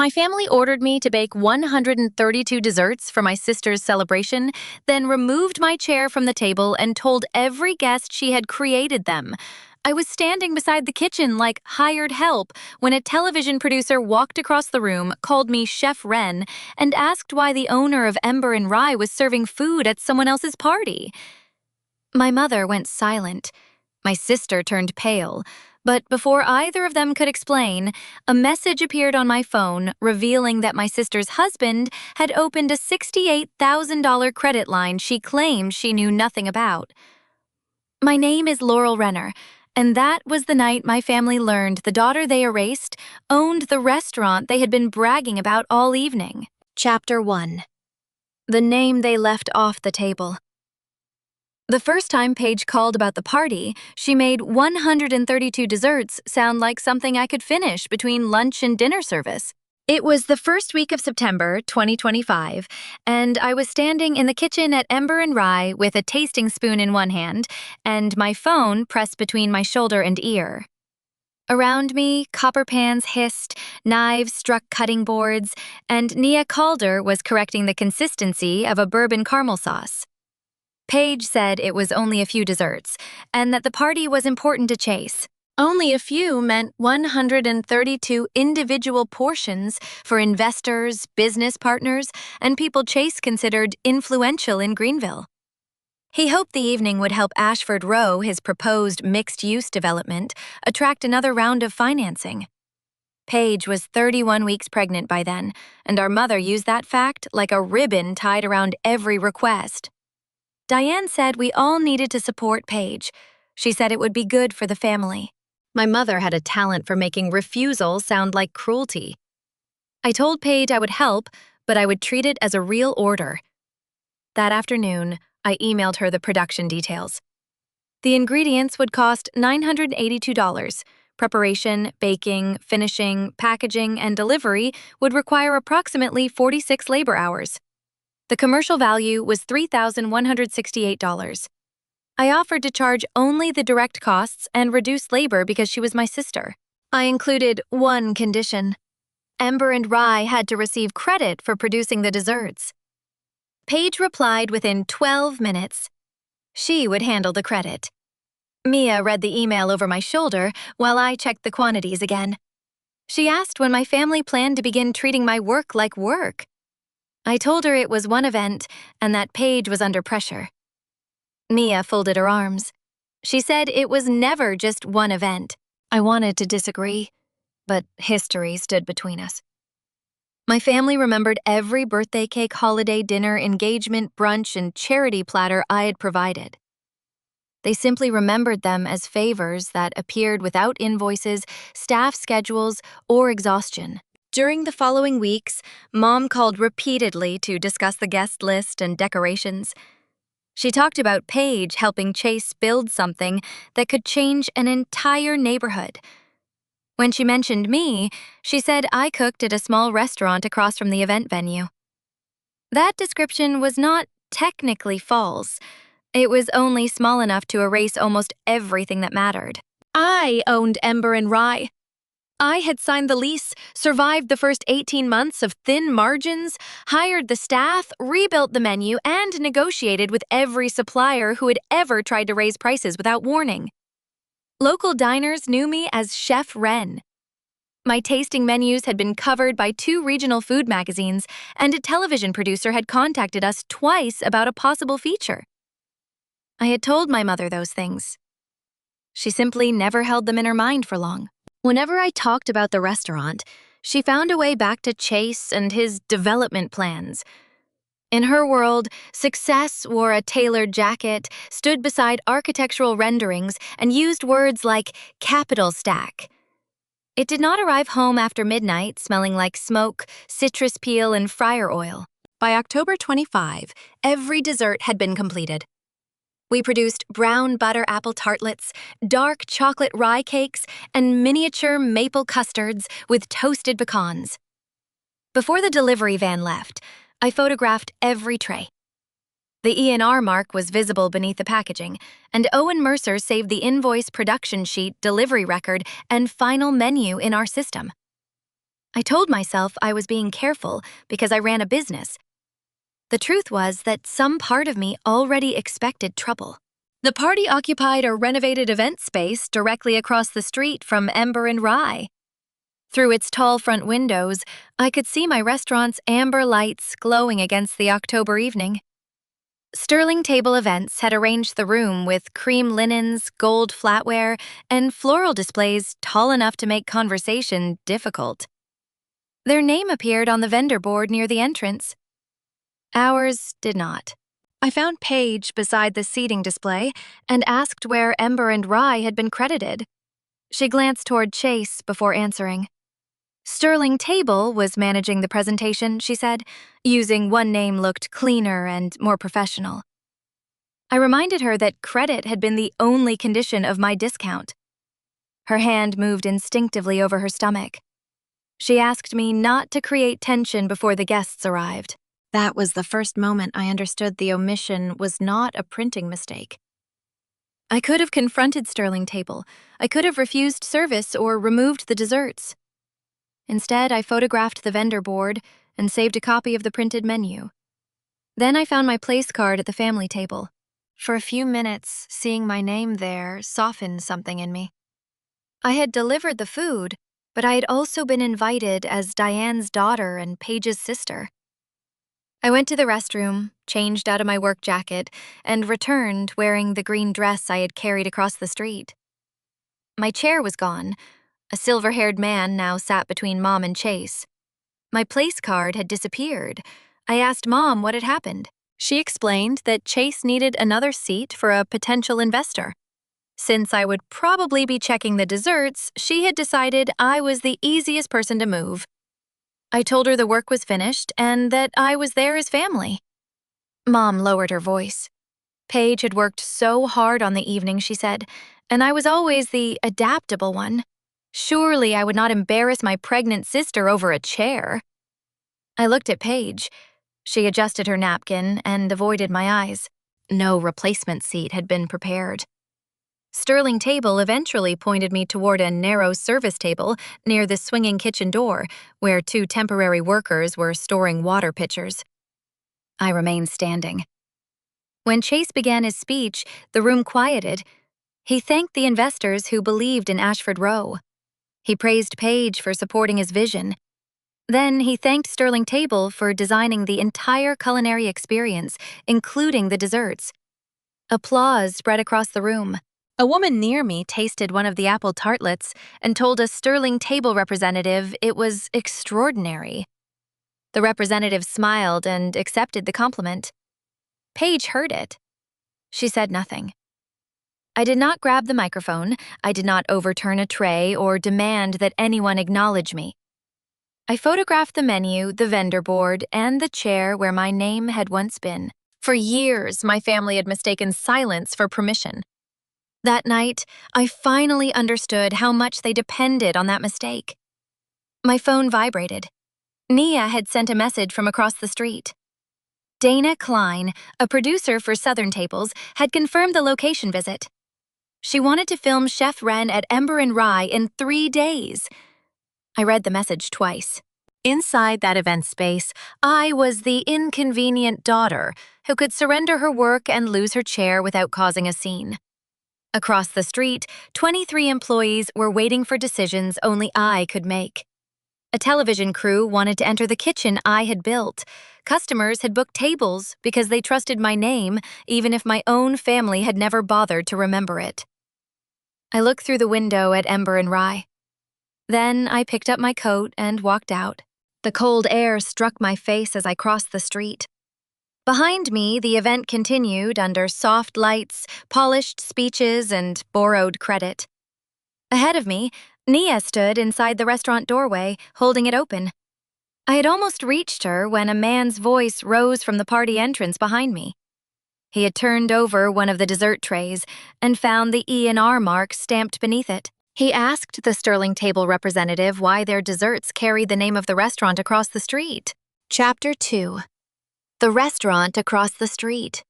My family ordered me to bake 132 desserts for my sister's celebration, then removed my chair from the table and told every guest she had created them. I was standing beside the kitchen like hired help when a television producer walked across the room, called me Chef Ren, and asked why the owner of Ember Rye was serving food at someone else's party. My mother went silent. My sister turned pale. But before either of them could explain, a message appeared on my phone revealing that my sister's husband had opened a $68,000 credit line she claimed she knew nothing about. My name is Laurel Renner, and that was the night my family learned the daughter they erased owned the restaurant they had been bragging about all evening. Chapter 1. The name they left off the table. The first time Paige called about the party, she made 132 desserts sound like something I could finish between lunch and dinner service. It was the first week of September 2025, and I was standing in the kitchen at Ember Rye with a tasting spoon in one hand and my phone pressed between my shoulder and ear. Around me, copper pans hissed, knives struck cutting boards, and Nia Calder was correcting the consistency of a bourbon caramel sauce. Paige said it was only a few desserts, and that the party was important to Chase. Only a few meant 132 individual portions for investors, business partners, and people Chase considered influential in Greenville. He hoped the evening would help Ashford Row, his proposed mixed-use development, attract another round of financing. Paige was 31 weeks pregnant by then, and our mother used that fact like a ribbon tied around every request. Diane said we all needed to support Paige. She said it would be good for the family. My mother had a talent for making refusal sound like cruelty. I told Paige I would help, but I would treat it as a real order. That afternoon, I emailed her the production details. The ingredients would cost $982. Preparation, baking, finishing, packaging, and delivery would require approximately 46 labor hours. The commercial value was $3,168. I offered to charge only the direct costs and reduce labor because she was my sister. I included one condition. Ember Rye had to receive credit for producing the desserts. Paige replied within 12 minutes. She would handle the credit. Mia read the email over my shoulder while I checked the quantities again. She asked when my family planned to begin treating my work like work. I told her it was one event and that Paige was under pressure. Mia folded her arms. She said it was never just one event. I wanted to disagree, but history stood between us. My family remembered every birthday cake, holiday dinner, engagement, brunch, and charity platter I had provided. They simply remembered them as favors that appeared without invoices, staff schedules, or exhaustion. During the following weeks, Mom called repeatedly to discuss the guest list and decorations. She talked about Paige helping Chase build something that could change an entire neighborhood. When she mentioned me, she said I cooked at a small restaurant across from the event venue. That description was not technically false. It was only small enough to erase almost everything that mattered. I owned Ember Rye. I had signed the lease, survived the first 18 months of thin margins, hired the staff, rebuilt the menu, and negotiated with every supplier who had ever tried to raise prices without warning. Local diners knew me as Chef Ren. My tasting menus had been covered by 2 regional food magazines, and a television producer had contacted us twice about a possible feature. I had told my mother those things. She simply never held them in her mind for long. Whenever I talked about the restaurant, she found a way back to Chase and his development plans. In her world, success wore a tailored jacket, stood beside architectural renderings, and used words like capital stack. It did not arrive home after midnight smelling like smoke, citrus peel, and fryer oil. By October 25, every dessert had been completed. We produced brown butter apple tartlets, dark chocolate rye cakes, and miniature maple custards with toasted pecans. Before the delivery van left, I photographed every tray. The ENR mark was visible beneath the packaging, and Owen Mercer saved the invoice, production sheet, delivery record, and final menu in our system. I told myself I was being careful because I ran a business. The truth was that some part of me already expected trouble. The party occupied a renovated event space directly across the street from Ember Rye. Through its tall front windows, I could see my restaurant's amber lights glowing against the October evening. Sterling Table Events had arranged the room with cream linens, gold flatware, and floral displays tall enough to make conversation difficult. Their name appeared on the vendor board near the entrance. Ours did not. I found Paige beside the seating display and asked where Ember and Rye had been credited. She glanced toward Chase before answering. Sterling Table was managing the presentation, she said. Using one name looked cleaner and more professional. I reminded her that credit had been the only condition of my discount. Her hand moved instinctively over her stomach. She asked me not to create tension before the guests arrived. That was the first moment I understood the omission was not a printing mistake. I could have confronted Sterling Table. I could have refused service or removed the desserts. Instead, I photographed the vendor board and saved a copy of the printed menu. Then I found my place card at the family table. For a few minutes, seeing my name there softened something in me. I had delivered the food, but I had also been invited as Diane's daughter and Paige's sister. I went to the restroom, changed out of my work jacket, and returned wearing the green dress I had carried across the street. My chair was gone. A silver-haired man now sat between Mom and Chase. My place card had disappeared. I asked Mom what had happened. She explained that Chase needed another seat for a potential investor. Since I would probably be checking the desserts, she had decided I was the easiest person to move. I told her the work was finished and that I was there as family. Mom lowered her voice. Paige had worked so hard on the evening, she said, and I was always the adaptable one. Surely I would not embarrass my pregnant sister over a chair. I looked at Paige. She adjusted her napkin and avoided my eyes. No replacement seat had been prepared. Sterling Table eventually pointed me toward a narrow service table near the swinging kitchen door, where 2 temporary workers were storing water pitchers. I remained standing. When Chase began his speech, the room quieted. He thanked the investors who believed in Ashford Row. He praised Paige for supporting his vision. Then he thanked Sterling Table for designing the entire culinary experience, including the desserts. Applause spread across the room. A woman near me tasted one of the apple tartlets and told a Sterling Table representative it was extraordinary. The representative smiled and accepted the compliment. Paige heard it. She said nothing. I did not grab the microphone. I did not overturn a tray or demand that anyone acknowledge me. I photographed the menu, the vendor board, and the chair where my name had once been. For years, my family had mistaken silence for permission. That night, I finally understood how much they depended on that mistake. My phone vibrated. Nia had sent a message from across the street. Dana Klein, a producer for Southern Tables, had confirmed the location visit. She wanted to film Chef Ren at Ember Rye in 3 days. I read the message twice. Inside that event space, I was the inconvenient daughter who could surrender her work and lose her chair without causing a scene. Across the street, 23 employees were waiting for decisions only I could make. A television crew wanted to enter the kitchen I had built. Customers had booked tables because they trusted my name, even if my own family had never bothered to remember it. I looked through the window at Ember Rye. Then I picked up my coat and walked out. The cold air struck my face as I crossed the street. Behind me, the event continued under soft lights, polished speeches, and borrowed credit. Ahead of me, Nia stood inside the restaurant doorway, holding it open. I had almost reached her when a man's voice rose from the party entrance behind me. He had turned over one of the dessert trays and found the E&R mark stamped beneath it. He asked the Sterling Table representative why their desserts carried the name of the restaurant across the street. Chapter 2. The restaurant across the street.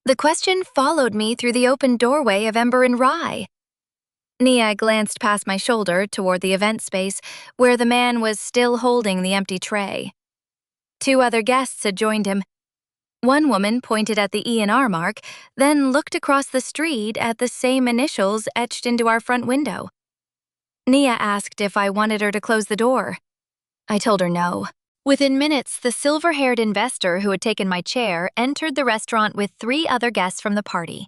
The question followed me through the open doorway of Ember Rye. Nia glanced past my shoulder toward the event space, where the man was still holding the empty tray. Two other guests had joined him. One woman pointed at the E&R mark, then looked across the street at the same initials etched into our front window. Nia asked if I wanted her to close the door. I told her no. Within minutes, the silver-haired investor who had taken my chair entered the restaurant with 3 other guests from the party.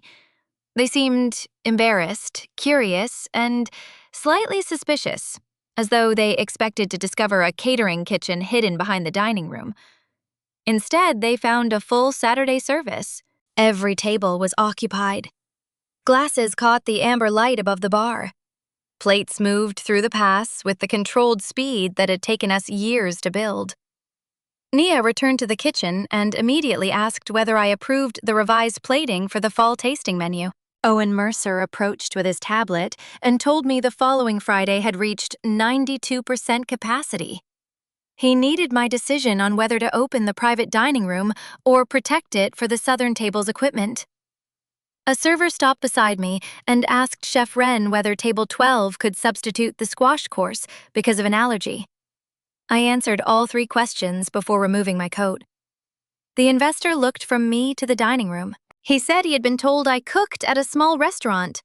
They seemed embarrassed, curious, and slightly suspicious, as though they expected to discover a catering kitchen hidden behind the dining room. Instead, they found a full Saturday service. Every table was occupied. Glasses caught the amber light above the bar. Plates moved through the pass with the controlled speed that had taken us years to build. Nia returned to the kitchen and immediately asked whether I approved the revised plating for the fall tasting menu. Owen Mercer approached with his tablet and told me the following Friday had reached 92% capacity. He needed my decision on whether to open the private dining room or protect it for the Southern Table's equipment. A server stopped beside me and asked Chef Ren whether Table 12 could substitute the squash course because of an allergy. I answered all 3 questions before removing my coat. The investor looked from me to the dining room. He said he had been told I cooked at a small restaurant.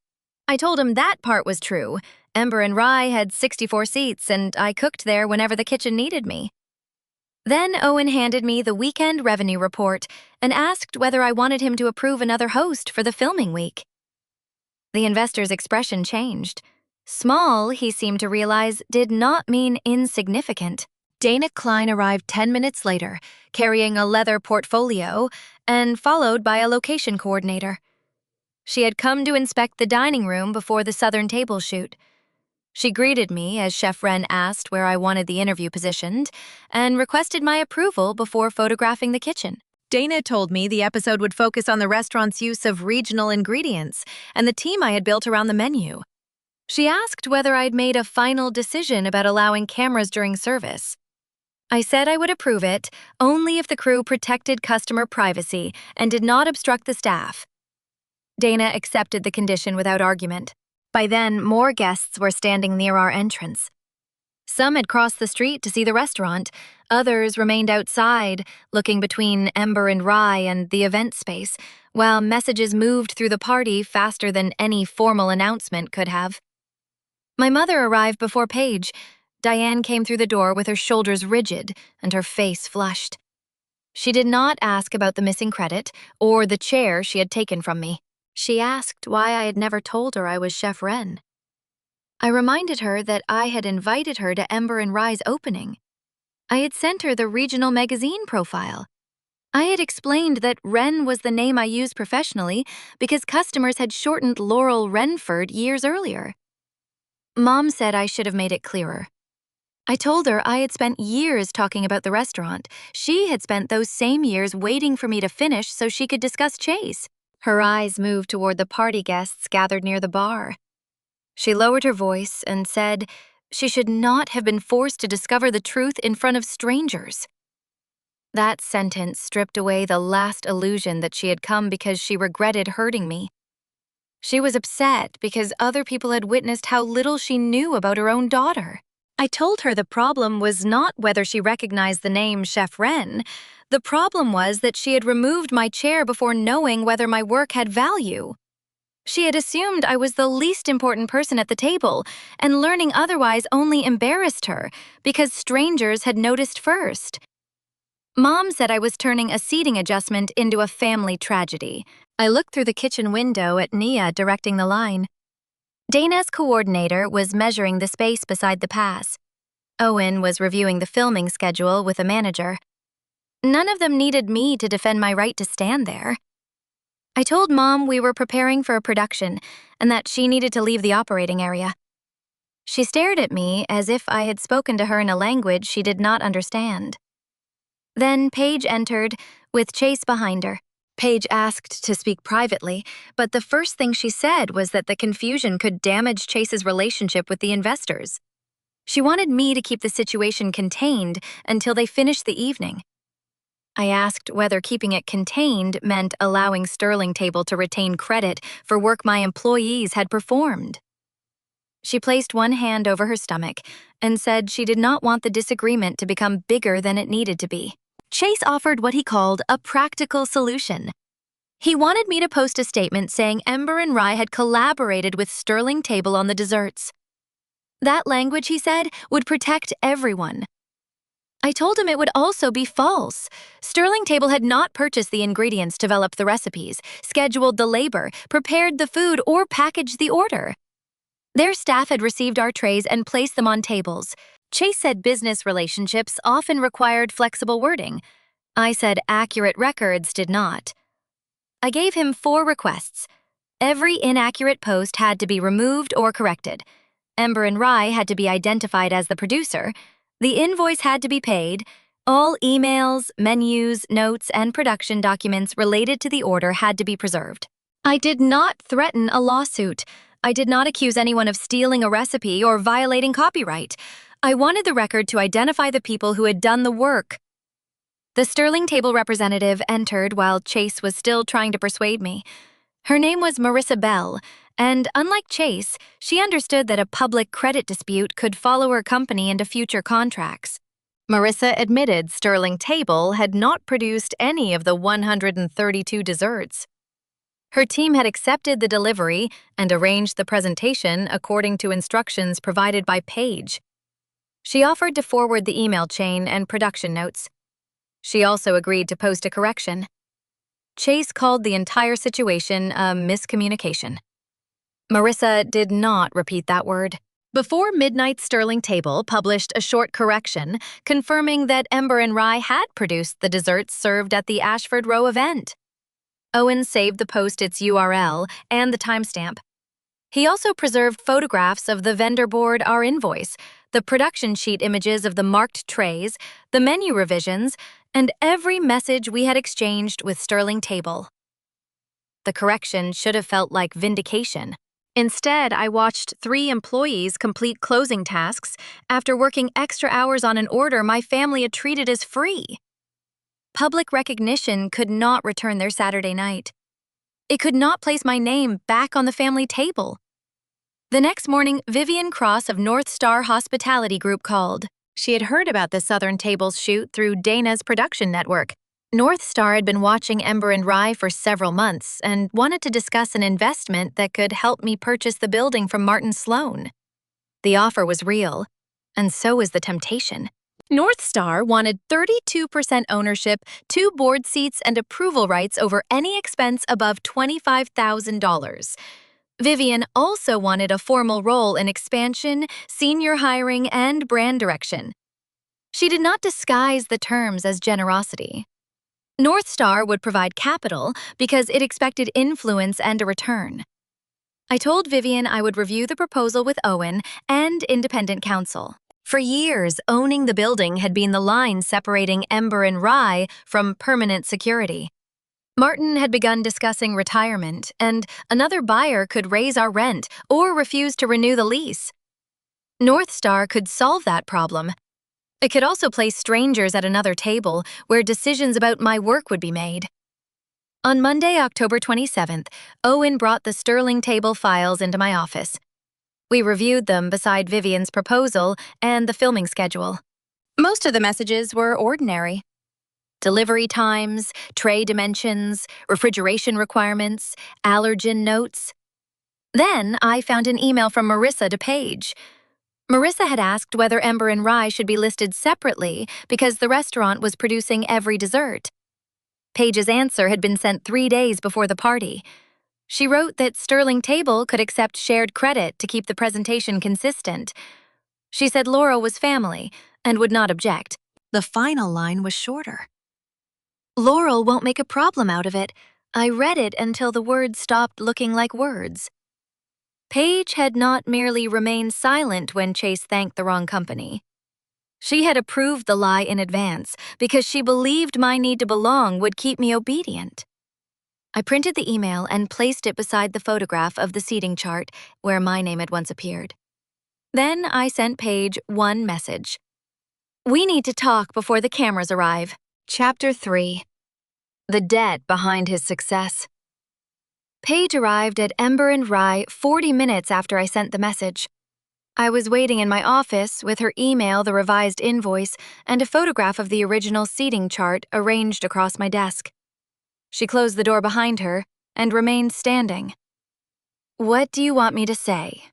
I told him that part was true. Ember Rye had 64 seats, and I cooked there whenever the kitchen needed me. Then Owen handed me the weekend revenue report and asked whether I wanted him to approve another host for the filming week. The investor's expression changed. Small, he seemed to realize, did not mean insignificant. Dana Klein arrived 10 minutes later, carrying a leather portfolio and followed by a location coordinator. She had come to inspect the dining room before the Southern Table shoot. She greeted me as Chef Ren asked where I wanted the interview positioned and requested my approval before photographing the kitchen. Dana told me the episode would focus on the restaurant's use of regional ingredients and the team I had built around the menu. She asked whether I'd made a final decision about allowing cameras during service. I said I would approve it only if the crew protected customer privacy and did not obstruct the staff. Dana accepted the condition without argument. By then, more guests were standing near our entrance. Some had crossed the street to see the restaurant. Others remained outside, looking between Ember Rye and the event space, while messages moved through the party faster than any formal announcement could have. My mother arrived before Paige. Diane came through the door with her shoulders rigid and her face flushed. She did not ask about the missing credit or the chair she had taken from me. She asked why I had never told her I was Chef Ren. I reminded her that I had invited her to Ember Rye's opening. I had sent her the regional magazine profile. I had explained that Ren was the name I used professionally because customers had shortened Laurel Renford years earlier. Mom said I should have made it clearer. I told her I had spent years talking about the restaurant. She had spent those same years waiting for me to finish so she could discuss Chase. Her eyes moved toward the party guests gathered near the bar. She lowered her voice and said she should not have been forced to discover the truth in front of strangers. That sentence stripped away the last illusion that she had come because she regretted hurting me. She was upset because other people had witnessed how little she knew about her own daughter. I told her the problem was not whether she recognized the name Chef Ren. The problem was that she had removed my chair before knowing whether my work had value. She had assumed I was the least important person at the table, and learning otherwise only embarrassed her because strangers had noticed first. Mom said I was turning a seating adjustment into a family tragedy. I looked through the kitchen window at Nia directing the line. Dana's coordinator was measuring the space beside the pass. Owen was reviewing the filming schedule with a manager. None of them needed me to defend my right to stand there. I told Mom we were preparing for a production and that she needed to leave the operating area. She stared at me as if I had spoken to her in a language she did not understand. Then Paige entered, with Chase behind her. Paige asked to speak privately, but the first thing she said was that the confusion could damage Chase's relationship with the investors. She wanted me to keep the situation contained until they finished the evening. I asked whether keeping it contained meant allowing Sterling Table to retain credit for work my employees had performed. She placed one hand over her stomach and said she did not want the disagreement to become bigger than it needed to be. Chase offered what he called a practical solution. He wanted me to post a statement saying Ember Rye had collaborated with Sterling Table on the desserts. That language, he said, would protect everyone. I told him it would also be false. Sterling Table had not purchased the ingredients, developed the recipes, scheduled the labor, prepared the food, or packaged the order. Their staff had received our trays and placed them on tables. Chase said business relationships often required flexible wording. I said accurate records did not. I gave him 4 requests. Every inaccurate post had to be removed or corrected. Ember Rye had to be identified as the producer. The invoice had to be paid. All emails, menus, notes, and production documents related to the order had to be preserved. I did not threaten a lawsuit. I did not accuse anyone of stealing a recipe or violating copyright. I wanted the record to identify the people who had done the work. The Sterling Table representative entered while Chase was still trying to persuade me. Her name was Marissa Bell, and unlike Chase, she understood that a public credit dispute could follow her company into future contracts. Marissa admitted Sterling Table had not produced any of the 132 desserts. Her team had accepted the delivery and arranged the presentation according to instructions provided by Paige. She offered to forward the email chain and production notes. She also agreed to post a correction. Chase called the entire situation a miscommunication. Marissa did not repeat that word. Before midnight, Sterling Table published a short correction confirming that Ember Rye had produced the desserts served at the Ashford Row event. Owen saved the post its URL and the timestamp. He also preserved photographs of the vendor board, our invoice, the production sheet images of the marked trays, the menu revisions, and every message we had exchanged with Sterling Table. The correction should have felt like vindication. Instead, I watched 3 employees complete closing tasks after working extra hours on an order my family had treated as free. Public recognition could not return their Saturday night. It could not place my name back on the family table. The next morning, Vivian Cross of North Star Hospitality Group called. She had heard about the Southern Tables shoot through Dana's production network. North Star had been watching Ember Rye for several months and wanted to discuss an investment that could help me purchase the building from Martin Sloan. The offer was real, and so was the temptation. North Star wanted 32% ownership, 2 board seats, and approval rights over any expense above $25,000. Vivian also wanted a formal role in expansion, senior hiring, and brand direction. She did not disguise the terms as generosity. North Star would provide capital because it expected influence and a return. I told Vivian I would review the proposal with Owen and independent counsel. For years, owning the building had been the line separating Ember Rye from permanent security. Martin had begun discussing retirement, and another buyer could raise our rent or refuse to renew the lease. North Star could solve that problem. It could also place strangers at another table where decisions about my work would be made. On Monday, October 27th, Owen brought the Sterling Table files into my office. We reviewed them beside Vivian's proposal and the filming schedule. Most of the messages were ordinary. Delivery times, tray dimensions, refrigeration requirements, allergen notes. Then I found an email from Marissa to Paige. Marissa had asked whether Ember Rye should be listed separately because the restaurant was producing every dessert. Paige's answer had been sent 3 days before the party. She wrote that Sterling Table could accept shared credit to keep the presentation consistent. She said Laurel was family and would not object. The final line was shorter. Laurel won't make a problem out of it. I read it until the words stopped looking like words. Paige had not merely remained silent when Chase thanked the wrong company. She had approved the lie in advance because she believed my need to belong would keep me obedient. I printed the email and placed it beside the photograph of the seating chart where my name had once appeared. Then I sent Paige one message. We need to talk before the cameras arrive. Chapter 3. The debt behind his success. Paige arrived at Ember Rye 40 minutes after I sent the message. I was waiting in my office with her email, the revised invoice, and a photograph of the original seating chart arranged across my desk. She closed the door behind her and remained standing. "What do you want me to say?"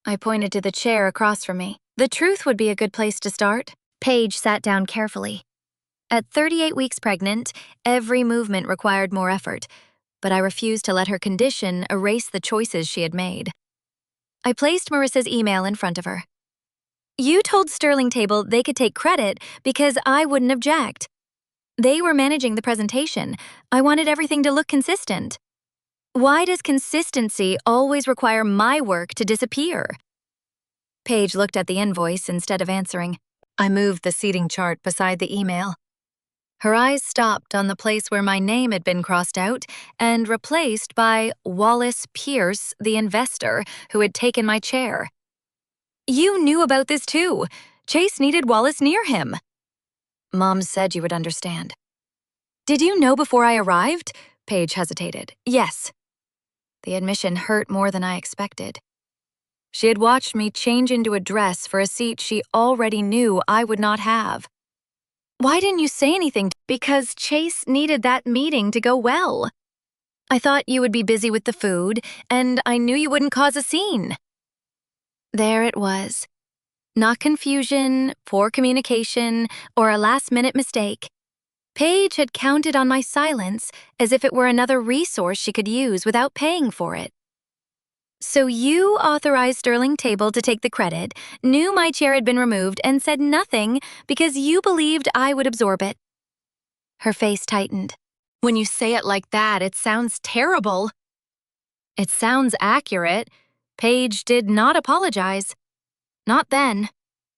I pointed to the chair across from me. "The truth would be a good place to start." Paige sat down carefully. At 38 weeks pregnant, every movement required more effort, but I refused to let her condition erase the choices she had made. I placed Marissa's email in front of her. "You told Sterling Table they could take credit because I wouldn't object. They were managing the presentation. I wanted everything to look consistent. Why does consistency always require my work to disappear?" Paige looked at the invoice instead of answering. I moved the seating chart beside the email. Her eyes stopped on the place where my name had been crossed out and replaced by Wallace Pierce, the investor who had taken my chair. "You knew about this too. Chase needed Wallace near him." "Mom said you would understand." "Did you know before I arrived?" Paige hesitated. "Yes." The admission hurt more than I expected. She had watched me change into a dress for a seat she already knew I would not have. "Why didn't you say anything?" "Because Chase needed that meeting to go well. I thought you would be busy with the food, and I knew you wouldn't cause a scene." There it was. Not confusion, poor communication, or a last-minute mistake. Paige had counted on my silence as if it were another resource she could use without paying for it. "So you authorized Sterling Table to take the credit, knew my chair had been removed, and said nothing because you believed I would absorb it." Her face tightened. "When you say it like that, it sounds terrible." "It sounds accurate." Paige did not apologize. Not then.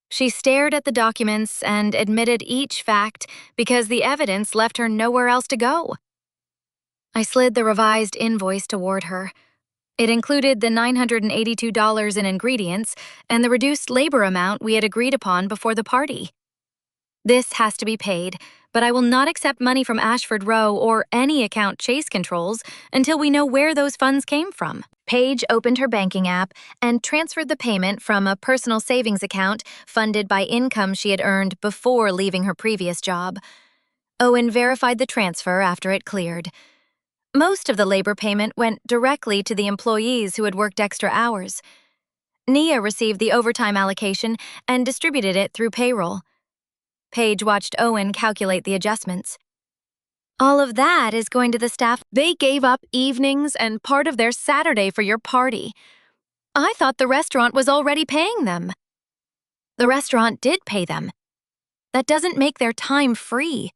She stared at the documents and admitted each fact because the evidence left her nowhere else to go. I slid the revised invoice toward her. It included the $982 in ingredients and the reduced labor amount we had agreed upon before the party. "This has to be paid, but I will not accept money from Ashford Row or any account Chase controls until we know where those funds came from." Paige opened her banking app and transferred the payment from a personal savings account funded by income she had earned before leaving her previous job. Owen verified the transfer after it cleared. Most of the labor payment went directly to the employees who had worked extra hours. Nia received the overtime allocation and distributed it through payroll. Paige watched Owen calculate the adjustments. "All of that is going to the staff. They gave up evenings and part of their Saturday for your party. I thought the restaurant was already paying them." "The restaurant did pay them. That doesn't make their time free."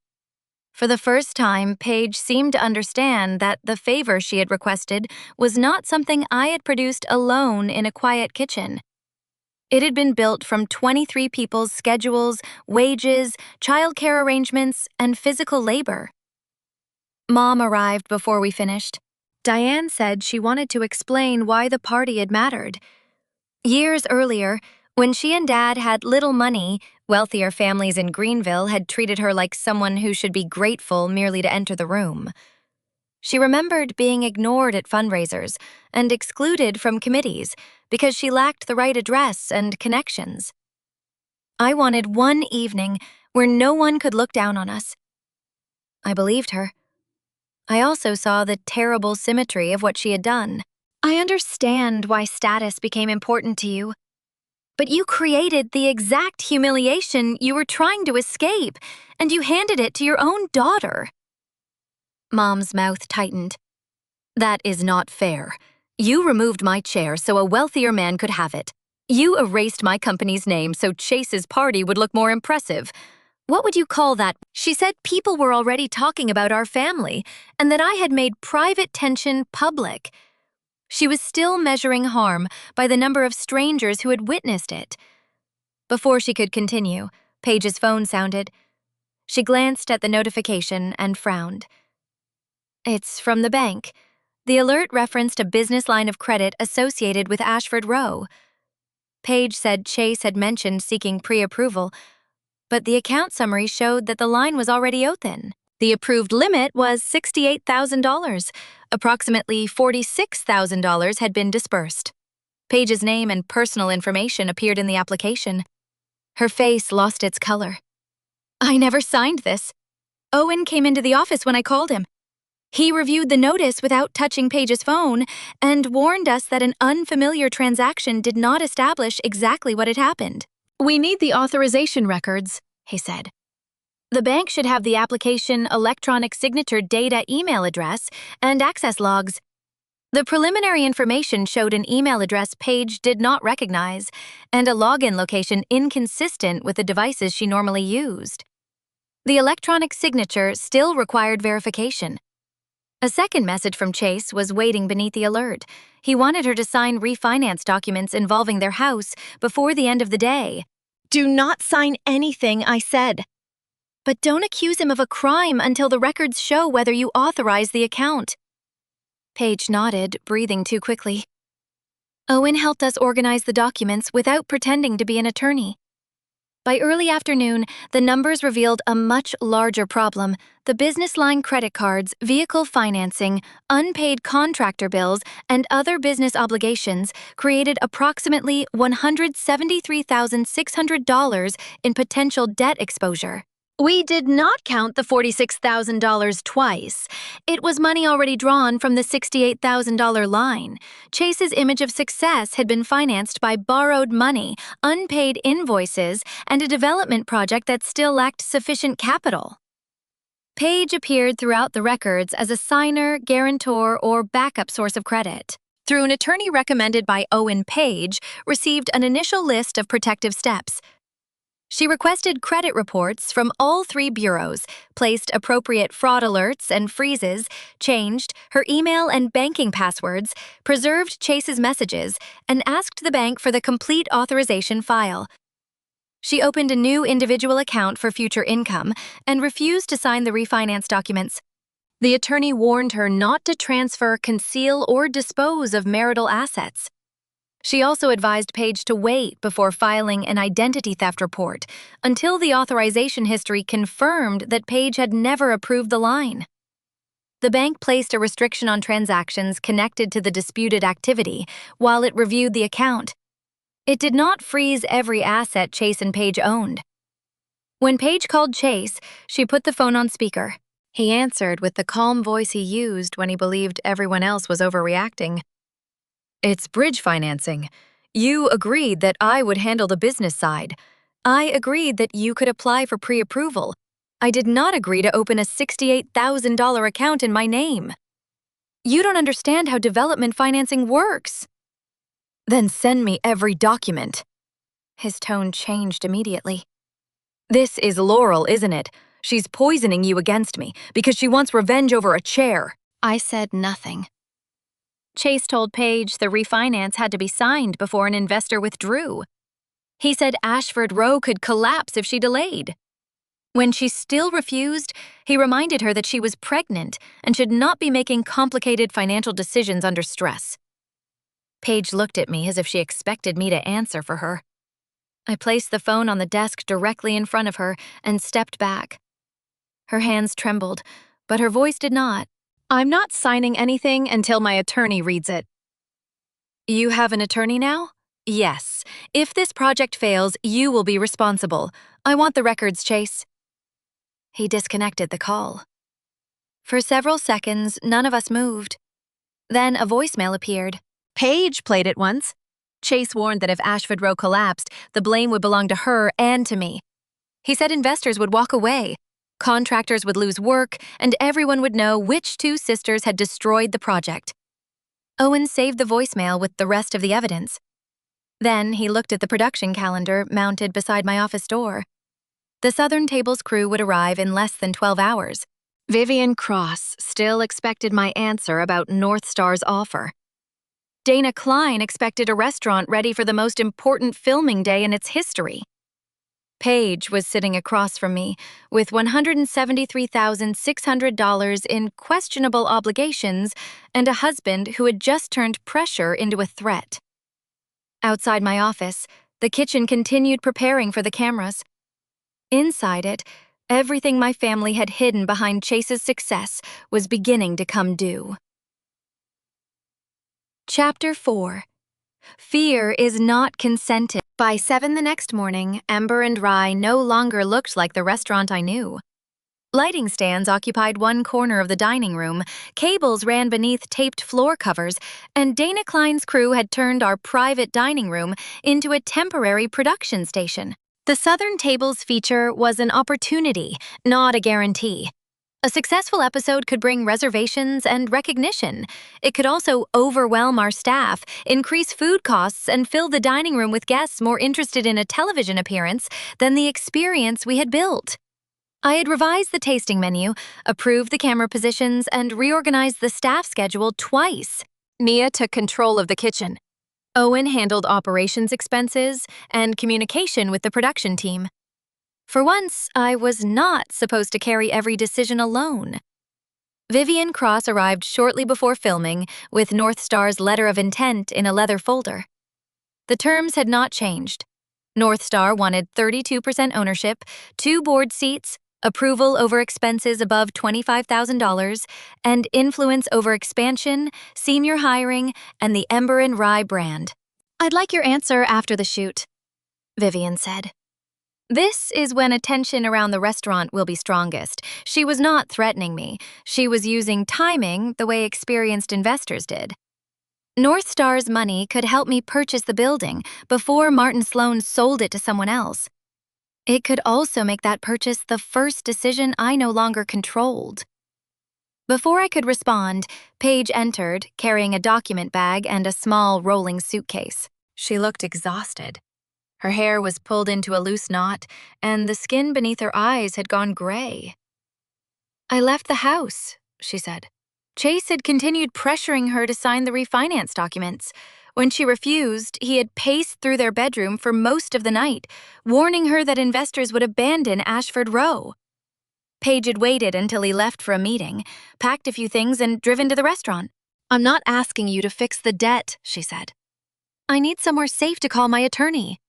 For the first time, Paige seemed to understand that the favor she had requested was not something I had produced alone in a quiet kitchen. It had been built from 23 people's schedules, wages, childcare arrangements, and physical labor. Mom arrived before we finished. Diane said she wanted to explain why the party had mattered. Years earlier, when she and Dad had little money, wealthier families in Greenville had treated her like someone who should be grateful merely to enter the room. She remembered being ignored at fundraisers and excluded from committees because she lacked the right address and connections. I wanted one evening where no one could look down on us. I believed her. I also saw the terrible symmetry of what she had done. "I understand why status became important to you, but you created the exact humiliation you were trying to escape, and you handed it to your own daughter." Mom's mouth tightened. "That is not fair. You removed my chair so a wealthier man could have it. You erased my company's name so Chase's party would look more impressive. What would you call that?" She said people were already talking about our family and that I had made private tension public. She was still measuring harm by the number of strangers who had witnessed it. Before she could continue, Paige's phone sounded. She glanced at the notification and frowned. "It's from the bank. The alert referenced a business line of credit associated with Ashford Row." Paige said Chase had mentioned seeking pre-approval, but the account summary showed that the line was already open. The approved limit was $68,000. Approximately $46,000 had been disbursed. Paige's name and personal information appeared in the application. Her face lost its color. I never signed this. Owen came into the office when I called him. He reviewed the notice without touching Paige's phone and warned us that an unfamiliar transaction did not establish exactly what had happened. We need the authorization records, he said. The bank should have the application electronic signature data email address and access logs. The preliminary information showed an email address Paige did not recognize and a login location inconsistent with the devices she normally used. The electronic signature still required verification. A second message from Chase was waiting beneath the alert. He wanted her to sign refinance documents involving their house before the end of the day. Do not sign anything, I said. But don't accuse him of a crime until the records show whether you authorize the account. Paige nodded, breathing too quickly. Owen helped us organize the documents without pretending to be an attorney. By early afternoon, the numbers revealed a much larger problem. The business line credit cards, vehicle financing, unpaid contractor bills, and other business obligations created approximately $173,600 in potential debt exposure. We did not count the $46,000 twice. It was money already drawn from the $68,000 line. Chase's image of success had been financed by borrowed money, unpaid invoices, and a development project that still lacked sufficient capital. Paige appeared throughout the records as a signer, guarantor, or backup source of credit. Through an attorney recommended by Owen, Paige received an initial list of protective steps. She requested credit reports from all three bureaus, placed appropriate fraud alerts and freezes, changed her email and banking passwords, preserved Chase's messages, and asked the bank for the complete authorization file. She opened a new individual account for future income and refused to sign the refinance documents. The attorney warned her not to transfer, conceal, or dispose of marital assets. She also advised Paige to wait before filing an identity theft report until the authorization history confirmed that Paige had never approved the line. The bank placed a restriction on transactions connected to the disputed activity while it reviewed the account. It did not freeze every asset Chase and Paige owned. When Paige called Chase, she put the phone on speaker. He answered with the calm voice he used when he believed everyone else was overreacting. It's bridge financing. You agreed that I would handle the business side. I agreed that you could apply for pre-approval. I did not agree to open a $68,000 account in my name. You don't understand how development financing works. Then send me every document. His tone changed immediately. This is Laurel, isn't it? She's poisoning you against me because she wants revenge over a chair. I said nothing. Chase told Paige the refinance had to be signed before an investor withdrew. He said Ashford Row could collapse if she delayed. When she still refused, he reminded her that she was pregnant and should not be making complicated financial decisions under stress. Paige looked at me as if she expected me to answer for her. I placed the phone on the desk directly in front of her and stepped back. Her hands trembled, but her voice did not. I'm not signing anything until my attorney reads it. You have an attorney now? Yes. If this project fails, you will be responsible. I want the records, Chase. He disconnected the call. For several seconds, none of us moved. Then a voicemail appeared. Paige played it once. Chase warned that if Ashford Row collapsed, the blame would belong to her and to me. He said investors would walk away. Contractors would lose work, and everyone would know which two sisters had destroyed the project. Owen saved the voicemail with the rest of the evidence. Then he looked at the production calendar mounted beside my office door. The Southern Table's crew would arrive in less than 12 hours. Vivian Cross still expected my answer about North Star's offer. Dana Klein expected a restaurant ready for the most important filming day in its history. Paige was sitting across from me with $173,600 in questionable obligations and a husband who had just turned pressure into a threat. Outside my office, the kitchen continued preparing for the cameras. Inside it, everything my family had hidden behind Chase's success was beginning to come due. Chapter 4. Fear is not consented. By 7 the next morning, Ember and Rye no longer looked like the restaurant I knew. Lighting stands occupied one corner of the dining room, cables ran beneath taped floor covers, and Dana Klein's crew had turned our private dining room into a temporary production station. The Southern Table's feature was an opportunity, not a guarantee. A successful episode could bring reservations and recognition. It could also overwhelm our staff, increase food costs, and fill the dining room with guests more interested in a television appearance than the experience we had built. I had revised the tasting menu, approved the camera positions, and reorganized the staff schedule twice. Nia took control of the kitchen. Owen handled operations expenses and communication with the production team. For once, I was not supposed to carry every decision alone. Vivian Cross arrived shortly before filming with North Star's letter of intent in a leather folder. The terms had not changed. North Star wanted 32% ownership, 2 board seats, approval over expenses above $25,000, and influence over expansion, senior hiring, and the Ember Rye brand. "I'd like your answer after the shoot," Vivian said. This is when attention around the restaurant will be strongest. She was not threatening me. She was using timing the way experienced investors did. North Star's money could help me purchase the building before Martin Sloan sold it to someone else. It could also make that purchase the first decision I no longer controlled. Before I could respond, Paige entered, carrying a document bag and a small rolling suitcase. She looked exhausted. Her hair was pulled into a loose knot, and the skin beneath her eyes had gone gray. "I left the house," she said. Chase had continued pressuring her to sign the refinance documents. When she refused, he had paced through their bedroom for most of the night, warning her that investors would abandon Ashford Row. Paige had waited until he left for a meeting, packed a few things, and driven to the restaurant. "I'm not asking you to fix the debt," she said. "I need somewhere safe to call my attorney."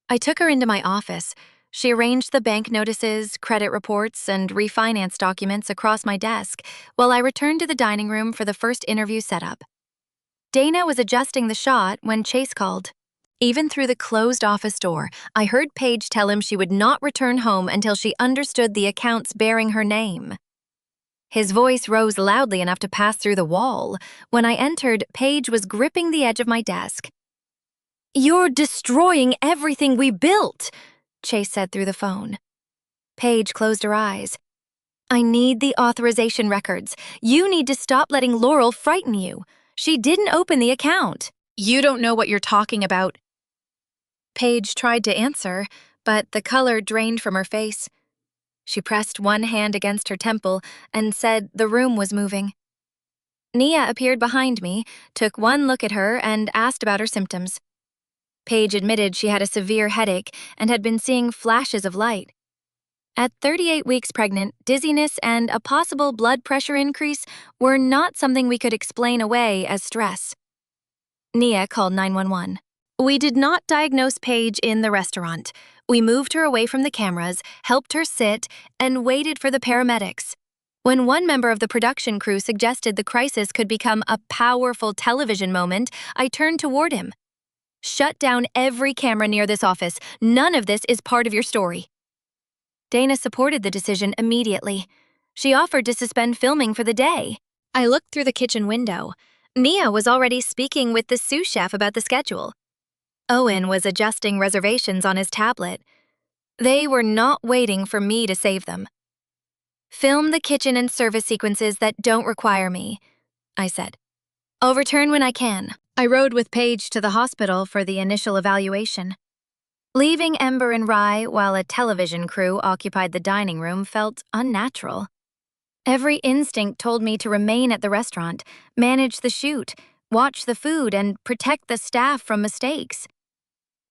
I took her into my office. She arranged the bank notices, credit reports, and refinance documents across my desk while I returned to the dining room for the first interview setup. Dana was adjusting the shot when Chase called. Even through the closed office door, I heard Paige tell him she would not return home until she understood the accounts bearing her name. His voice rose loudly enough to pass through the wall. When I entered, Paige was gripping the edge of my desk. "You're destroying everything we built," Chase said through the phone. Paige closed her eyes. "I need the authorization records. You need to stop letting Laurel frighten you. She didn't open the account." "You don't know what you're talking about." Paige tried to answer, but the color drained from her face. She pressed one hand against her temple and said the room was moving. Nia appeared behind me, took one look at her, and asked about her symptoms. Paige admitted she had a severe headache and had been seeing flashes of light. At 38 weeks pregnant, dizziness and a possible blood pressure increase were not something we could explain away as stress. Nia called 911. We did not diagnose Paige in the restaurant. We moved her away from the cameras, helped her sit, and waited for the paramedics. When one member of the production crew suggested the crisis could become a powerful television moment, I turned toward him. "Shut down every camera near this office. None of this is part of your story." Dana supported the decision immediately. She offered to suspend filming for the day. I looked through the kitchen window. Nia was already speaking with the sous chef about the schedule. Owen was adjusting reservations on his tablet. They were not waiting for me to save them. "Film the kitchen and service sequences that don't require me," I said. "I'll return when I can." I rode with Paige to the hospital for the initial evaluation. Leaving Ember Rye while a television crew occupied the dining room felt unnatural. Every instinct told me to remain at the restaurant, manage the shoot, watch the food, and protect the staff from mistakes.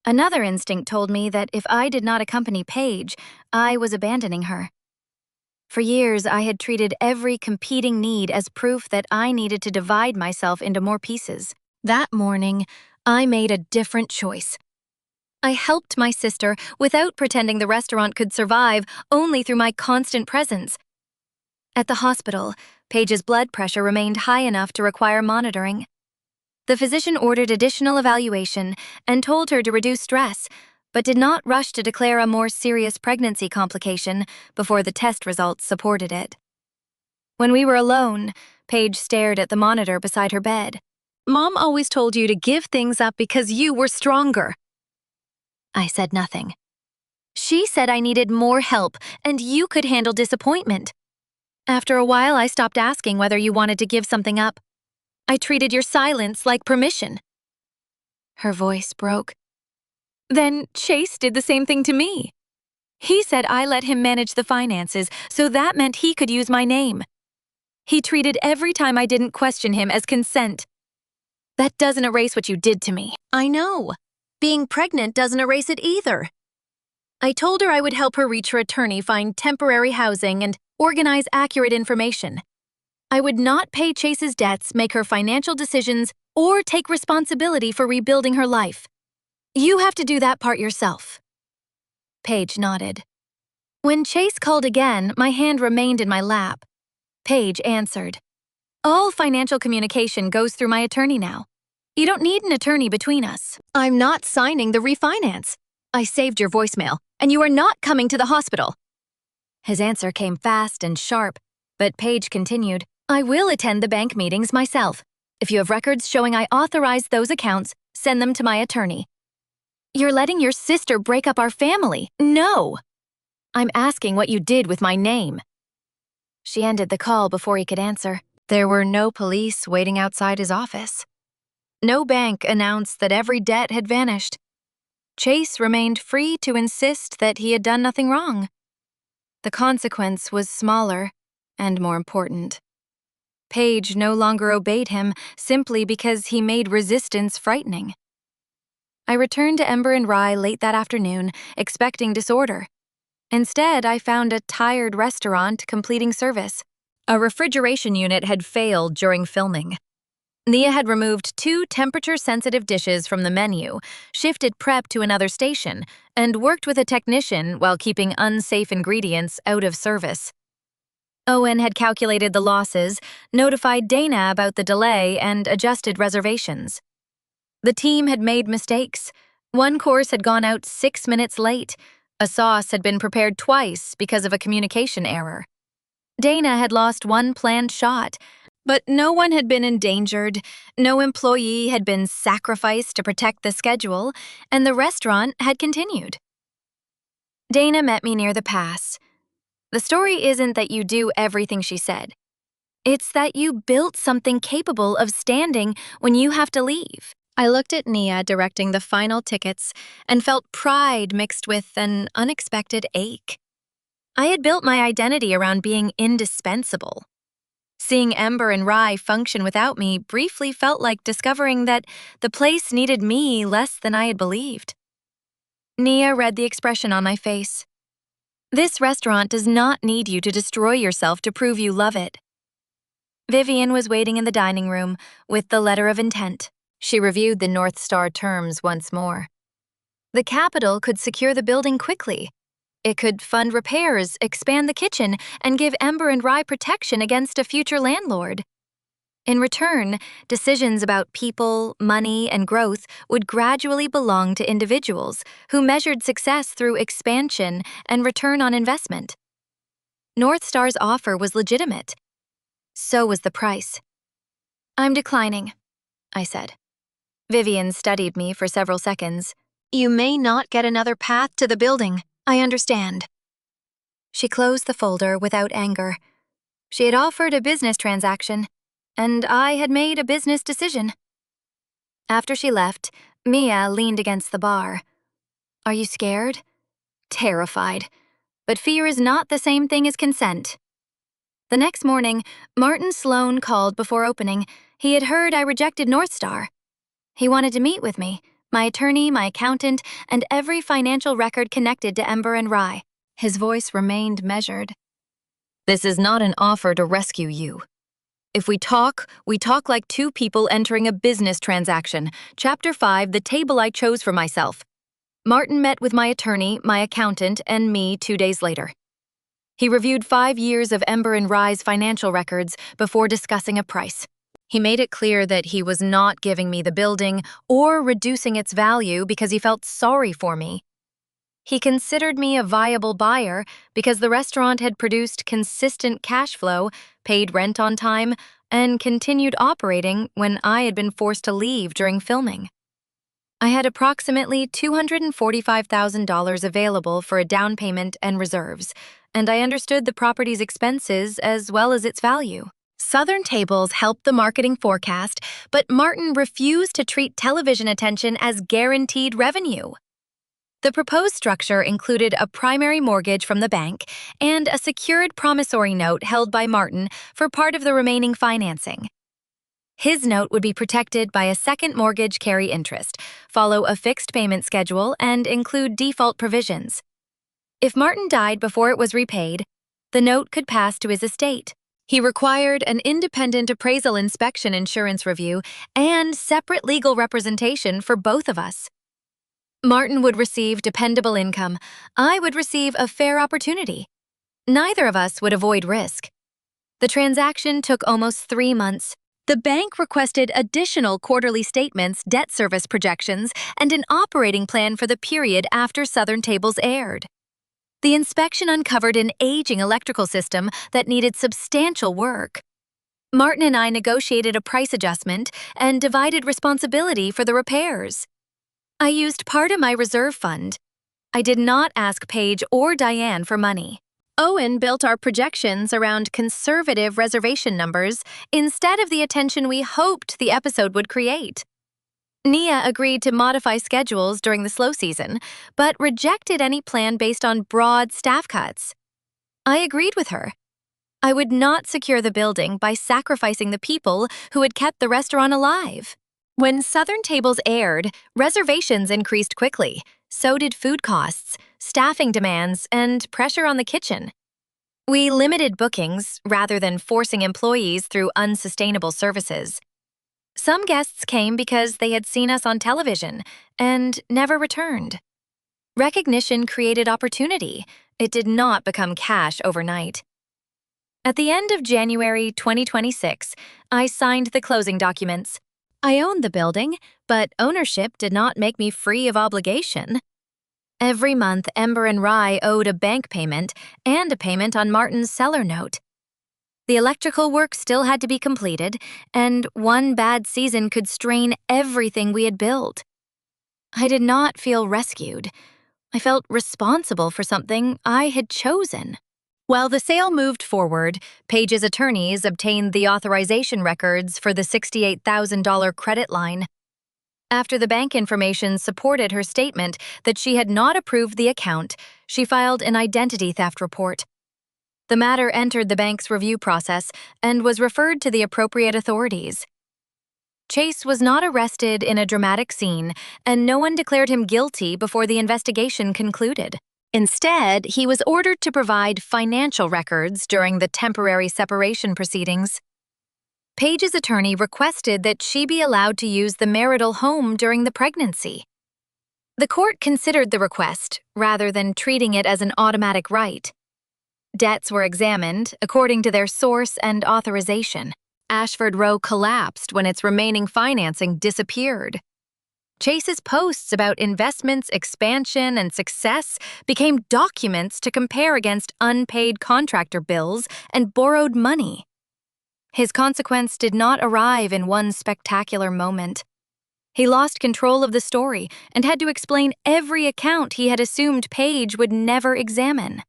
Another instinct told me that if I did not accompany Paige, I was abandoning her. For years, I had treated every competing need as proof that I needed to divide myself into more pieces. That morning, I made a different choice. I helped my sister without pretending the restaurant could survive only through my constant presence. At the hospital, Paige's blood pressure remained high enough to require monitoring. The physician ordered additional evaluation and told her to reduce stress, but did not rush to declare a more serious pregnancy complication before the test results supported it. When we were alone, Paige stared at the monitor beside her bed. "Mom always told you to give things up because you were stronger." I said nothing. "She said I needed more help, and you could handle disappointment. After a while, I stopped asking whether you wanted to give something up. I treated your silence like permission." Her voice broke. "Then Chase did the same thing to me. He said I let him manage the finances, so that meant he could use my name. He treated every time I didn't question him as consent. That doesn't erase what you did to me." "I know. Being pregnant doesn't erase it either." I told her I would help her reach her attorney, find temporary housing, and organize accurate information. I would not pay Chase's debts, make her financial decisions, or take responsibility for rebuilding her life. You have to do that part yourself." Paige nodded. When Chase called again, my hand remained in my lap. Paige answered. "All financial communication goes through my attorney now. You don't need an attorney between us. I'm not signing the refinance. I saved your voicemail, and you are not coming to the hospital." His answer came fast and sharp, but Paige continued, "I will attend the bank meetings myself. If you have records showing I authorized those accounts, send them to my attorney." "You're letting your sister break up our family." "No. I'm asking what you did with my name." She ended the call before he could answer. There were no police waiting outside his office. No bank announced that every debt had vanished. Chase remained free to insist that he had done nothing wrong. The consequence was smaller and more important. Paige no longer obeyed him simply because he made resistance frightening. I returned to Ember Rye late that afternoon, expecting disorder. Instead, I found a tired restaurant completing service. A refrigeration unit had failed during filming. Nia had removed 2 temperature-sensitive dishes from the menu, shifted prep to another station, and worked with a technician while keeping unsafe ingredients out of service. Owen had calculated the losses, notified Dana about the delay, and adjusted reservations. The team had made mistakes. One course had gone out 6 minutes late. A sauce had been prepared twice because of a communication error. Dana had lost one planned shot, but no one had been endangered, no employee had been sacrificed to protect the schedule, and the restaurant had continued. Dana met me near the pass. The story isn't that you do everything she said. It's that you built something capable of standing when you have to leave. I looked at Nia directing the final tickets and felt pride mixed with an unexpected ache. I had built my identity around being indispensable. Seeing Ember Rye function without me briefly felt like discovering that the place needed me less than I had believed. Nia read the expression on my face. This restaurant does not need you to destroy yourself to prove you love it. Vivian was waiting in the dining room with the letter of intent. She reviewed the North Star terms once more. The capital could secure the building quickly. It could fund repairs, expand the kitchen, and give Ember Rye protection against a future landlord. In return, decisions about people, money, and growth would gradually belong to individuals who measured success through expansion and return on investment. North Star's offer was legitimate. So was the price. "I'm declining," I said. Vivian studied me for several seconds. "You may not get another path to the building. I understand." She closed the folder without anger. She had offered a business transaction, and I had made a business decision. After she left, Mia leaned against the bar. "Are you scared?" "Terrified. But fear is not the same thing as consent." The next morning, Martin Sloan called before opening. He had heard I rejected North Star. He wanted to meet with me, my attorney, my accountant, and every financial record connected to Ember Rye. His voice remained measured. "This is not an offer to rescue you. If we talk like 2 people entering a business transaction. Chapter 5, the table I chose for myself." Martin met with my attorney, my accountant, and me 2 days later. He reviewed 5 years of Ember Rye's financial records before discussing a price. He made it clear that he was not giving me the building or reducing its value because he felt sorry for me. He considered me a viable buyer because the restaurant had produced consistent cash flow, paid rent on time, and continued operating when I had been forced to leave during filming. I had approximately $245,000 available for a down payment and reserves, and I understood the property's expenses as well as its value. Southern Tables helped the marketing forecast, but Martin refused to treat television attention as guaranteed revenue. The proposed structure included a primary mortgage from the bank and a secured promissory note held by Martin for part of the remaining financing. His note would be protected by a second mortgage carry interest, follow a fixed payment schedule, and include default provisions. If Martin died before it was repaid, the note could pass to his estate. He required an independent appraisal inspection insurance review and separate legal representation for both of us. Martin would receive dependable income. I would receive a fair opportunity. Neither of us would avoid risk. The transaction took almost 3 months. The bank requested additional quarterly statements, debt service projections, and an operating plan for the period after Southern Tables aired. The inspection uncovered an aging electrical system that needed substantial work. Martin and I negotiated a price adjustment and divided responsibility for the repairs. I used part of my reserve fund. I did not ask Paige or Diane for money. Owen built our projections around conservative reservation numbers instead of the attention we hoped the episode would create. Nia agreed to modify schedules during the slow season, but rejected any plan based on broad staff cuts. I agreed with her. I would not secure the building by sacrificing the people who had kept the restaurant alive. When Southern Tables aired, reservations increased quickly. So did food costs, staffing demands, and pressure on the kitchen. We limited bookings rather than forcing employees through unsustainable services. Some guests came because they had seen us on television and never returned. Recognition created opportunity. It did not become cash overnight. At the end of January 2026, I signed the closing documents. I owned the building, but ownership did not make me free of obligation. Every month, Ember and Rye owed a bank payment and a payment on Martin's seller note. The electrical work still had to be completed, and one bad season could strain everything we had built. I did not feel rescued. I felt responsible for something I had chosen. While the sale moved forward, Paige's attorneys obtained the authorization records for the $68,000 credit line. After the bank information supported her statement that she had not approved the account, she filed an identity theft report. The matter entered the bank's review process and was referred to the appropriate authorities. Chase was not arrested in a dramatic scene, and no one declared him guilty before the investigation concluded. Instead, he was ordered to provide financial records during the temporary separation proceedings. Paige's attorney requested that she be allowed to use the marital home during the pregnancy. The court considered the request, rather than treating it as an automatic right. Debts were examined according to their source and authorization. Ashford Row collapsed when its remaining financing disappeared. Chase's posts about investments, expansion, and success became documents to compare against unpaid contractor bills and borrowed money. His consequence did not arrive in one spectacular moment. He lost control of the story and had to explain every account he had assumed Paige would never examine.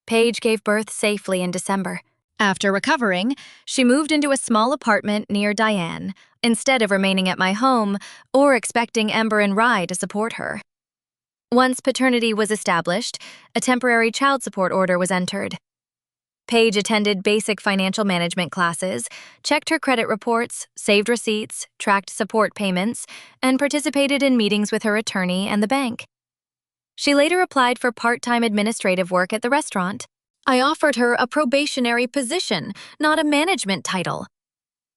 Paige gave birth safely in December. After recovering, she moved into a small apartment near Diane, instead of remaining at my home or expecting Ember and Rye to support her. Once paternity was established, a temporary child support order was entered. Paige attended basic financial management classes, checked her credit reports, saved receipts, tracked support payments, and participated in meetings with her attorney and the bank. She later applied for part-time administrative work at the restaurant. I offered her a probationary position, not a management title.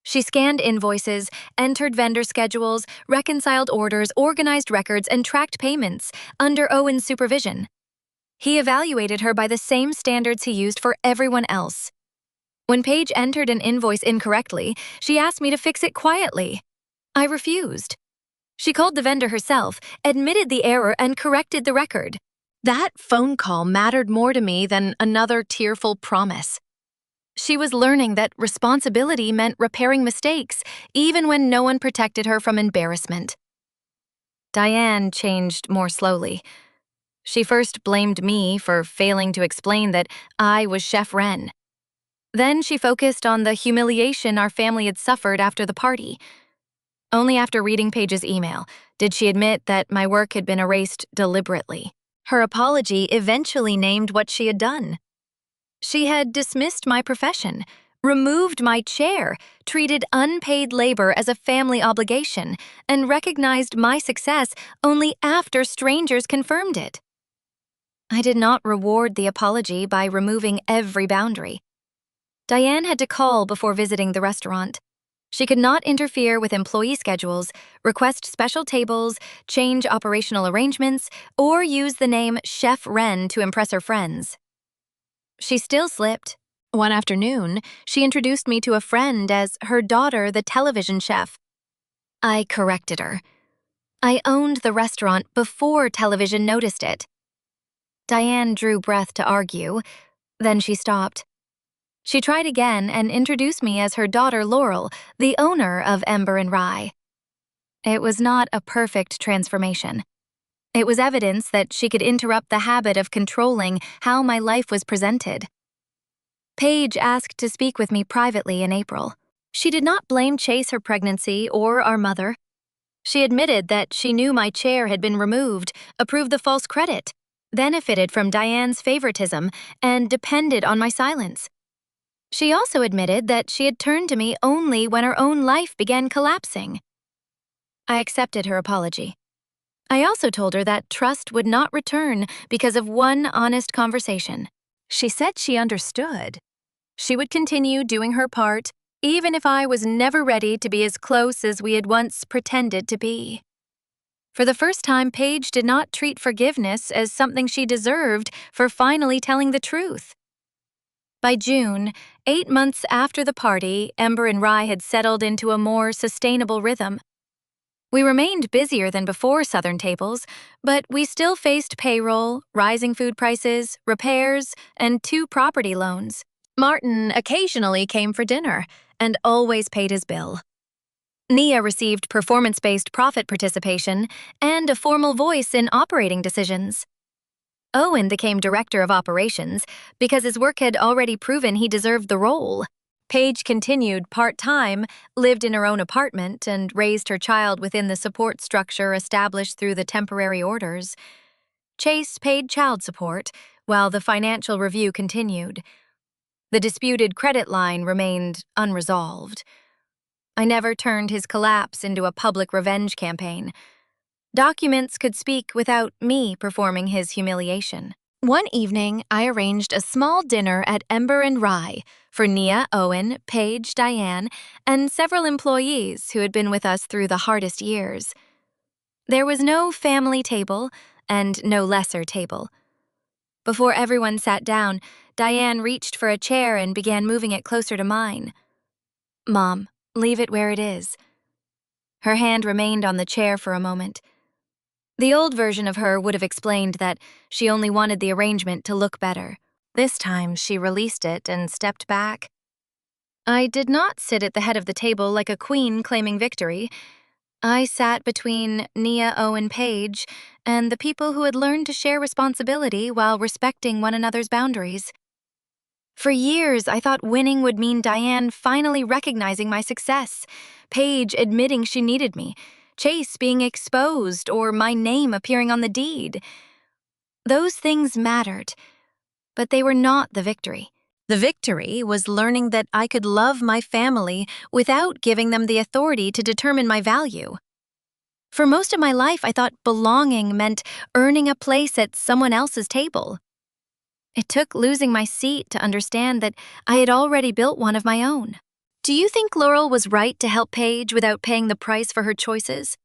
She scanned invoices, entered vendor schedules, reconciled orders, organized records, and tracked payments under Owen's supervision. He evaluated her by the same standards he used for everyone else. When Paige entered an invoice incorrectly, she asked me to fix it quietly. I refused. She called the vendor herself, admitted the error, and corrected the record. That phone call mattered more to me than another tearful promise. She was learning that responsibility meant repairing mistakes, even when no one protected her from embarrassment. Diane changed more slowly. She first blamed me for failing to explain that I was Chef Ren. Then she focused on the humiliation our family had suffered after the party. Only after reading Paige's email did she admit that my work had been erased deliberately. Her apology eventually named what she had done. She had dismissed my profession, removed my chair, treated unpaid labor as a family obligation, and recognized my success only after strangers confirmed it. I did not reward the apology by removing every boundary. Diane had to call before visiting the restaurant. She could not interfere with employee schedules, request special tables, change operational arrangements, or use the name Chef Ren to impress her friends. She still slipped. One afternoon, she introduced me to a friend as her daughter, the television chef. I corrected her. I owned the restaurant before television noticed it. Diane drew breath to argue, then she stopped. She tried again and introduced me as her daughter Laurel, the owner of Ember Rye. It was not a perfect transformation. It was evidence that she could interrupt the habit of controlling how my life was presented. Paige asked to speak with me privately in April. She did not blame Chase her pregnancy or our mother. She admitted that she knew my chair had been removed, approved the false credit, benefited from Diane's favoritism, and depended on my silence. She also admitted that she had turned to me only when her own life began collapsing. I accepted her apology. I also told her that trust would not return because of one honest conversation. She said she understood. She would continue doing her part, even if I was never ready to be as close as we had once pretended to be. For the first time, Paige did not treat forgiveness as something she deserved for finally telling the truth. By June, 8 months after the party, Ember Rye had settled into a more sustainable rhythm. We remained busier than before Southern Tables, but we still faced payroll, rising food prices, repairs, and 2 property loans. Martin occasionally came for dinner and always paid his bill. Nia received performance-based profit participation and a formal voice in operating decisions. Owen became director of operations because his work had already proven he deserved the role. Paige continued part-time, lived in her own apartment, and raised her child within the support structure established through the temporary orders. Chase paid child support, while the financial review continued. The disputed credit line remained unresolved. I never turned his collapse into a public revenge campaign. Documents could speak without me performing his humiliation. One evening, I arranged a small dinner at Ember Rye for Nia, Owen, Paige, Diane, and several employees who had been with us through the hardest years. There was no family table and no lesser table. Before everyone sat down, Diane reached for a chair and began moving it closer to mine. "Mom, leave it where it is." Her hand remained on the chair for a moment. The old version of her would have explained that she only wanted the arrangement to look better. This time, she released it and stepped back. I did not sit at the head of the table like a queen claiming victory. I sat between Nia, Owen, Paige, and the people who had learned to share responsibility while respecting one another's boundaries. For years, I thought winning would mean Diane finally recognizing my success, Paige admitting she needed me, Chase being exposed, or my name appearing on the deed. Those things mattered, but they were not the victory. The victory was learning that I could love my family without giving them the authority to determine my value. For most of my life, I thought belonging meant earning a place at someone else's table. It took losing my seat to understand that I had already built one of my own. Do you think Laurel was right to help Paige without paying the price for her choices?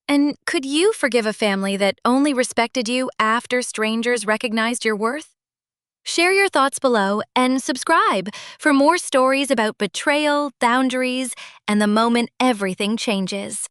And could you forgive a family that only respected you after strangers recognized your worth? Share your thoughts below and subscribe for more stories about betrayal, boundaries, and the moment everything changes.